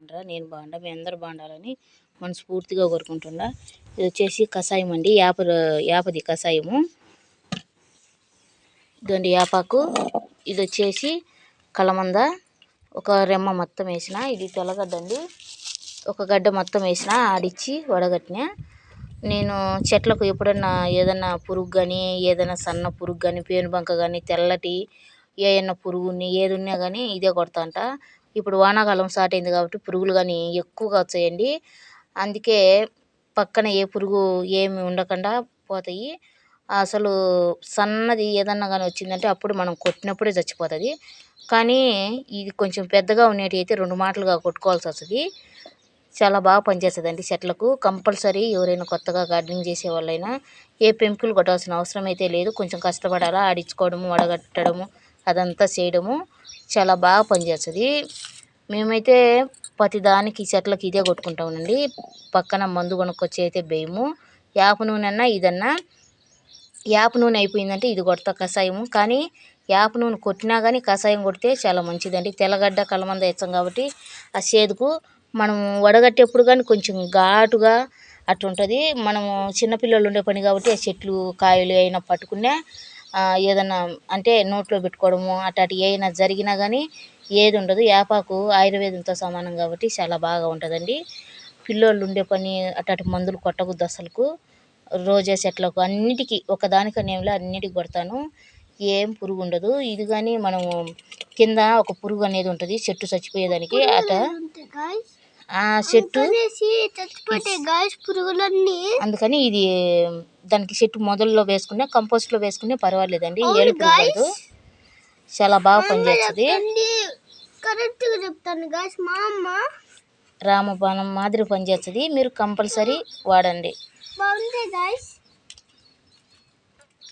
నేను బాగుండా, మీ అందరూ బాగుండాలని మనస్ఫూర్తిగా కోరుకుంటున్నా. ఇది వచ్చేసి కషాయం అండి, యాపది కషాయము. ఇదండి యాపాకు. ఇది వచ్చేసి కలమంద. ఒక రెమ్మ మొత్తం వేసిన. ఇది తెల్లగడ్డ అండి, ఒక గడ్డ మొత్తం వేసిన, ఆడిచ్చి వడగట్టిన. నేను చెట్లకు ఎప్పుడన్నా ఏదన్నా పురుగు కానీ, ఏదైనా సన్న పురుగు కానీ, పేనుబంక కానీ, తెల్లటి ఏదన్నా పురుగుని ఏది ఉన్నా కానీ ఇదే కొడతాంట. ఇప్పుడు వానాకాలం స్టార్ట్ అయింది కాబట్టి పురుగులు కానీ ఎక్కువగా వచ్చాయండి. అందుకే పక్కన ఏ పురుగు ఏమి ఉండకుండా పోతాయి. అసలు సన్నది ఏదన్నా కానీ వచ్చిందంటే అప్పుడు మనం కొట్టినప్పుడే చచ్చిపోతుంది. కానీ ఇది కొంచెం పెద్దగా ఉండేటి అయితే 2 మాటలుగా కొట్టుకోవాల్సి వస్తుంది. చాలా బాగా పనిచేస్తుందండి చెట్లకు. కంపల్సరీ ఎవరైనా కొత్తగా గార్డెనింగ్ చేసే వాళ్ళైనా ఏ పెంకులు కొట్టాల్సిన అవసరం అయితే లేదు. కొంచెం కష్టపడాలా, ఆడించుకోవడము, వడగట్టడము, అదంతా చేయడము చాలా బాగా పనిచేస్తుంది. మేమైతే ప్రతిదానికి చెట్లకి ఇదే కొట్టుకుంటామండి. పక్కన మందు కొనుక్కొచ్చి అయితే వేయము. వేప నూనె అన్నా ఇదన్నా. వేప నూనె అయిపోయిందంటే ఇది కొడతా కషాయము. కానీ వేప నూనె కొట్టినా కానీ కషాయం కొడితే చాలా మంచిదండి. తెల్లగడ్డ కలమంద వేస్తాం కాబట్టి ఆ చేదుకు మనం వడగట్టేప్పుడు కానీ కొంచెం ఘాటుగా అట్లుంటుంది. మనము చిన్నపిల్లలు ఉండే పని కాబట్టి ఆ చెట్లు కాయలు అయినా పట్టుకున్నా ఏదన్నా అంటే నోట్లో పెట్టుకోవడము అట్లాంటి ఏమైనా జరిగినా కానీ ఏది ఉండదు. వేపాకు ఆయుర్వేదంతో సమానం కాబట్టి చాలా బాగా ఉంటుందండి. పిల్లోళ్ళు ఉండే పని అట్లాంటి మందులు కొట్టకూడదు అసలుకు. రోజా చెట్లకు అన్నిటికీ ఒకదానికనేమిలా అన్నిటికి కొడతాను. ఏం పురుగు ఉండదు. ఇది కానీ మనము కింద ఒక పురుగు అనేది ఉంటుంది చెట్టు చచ్చిపోయేదానికి. అట ఆ చెట్టు అందుకని ఇది దానికి చెట్టు మొదల్లో వేసుకునే కంపోస్ట్లో వేసుకునే పర్వాలేదండి. ఏలు పురుగు చాలా బాగా పనిచేస్తుంది. రామబాణం మాదిరి పనిచేస్తుంది. మీరు కంపల్సరీ వాడండి.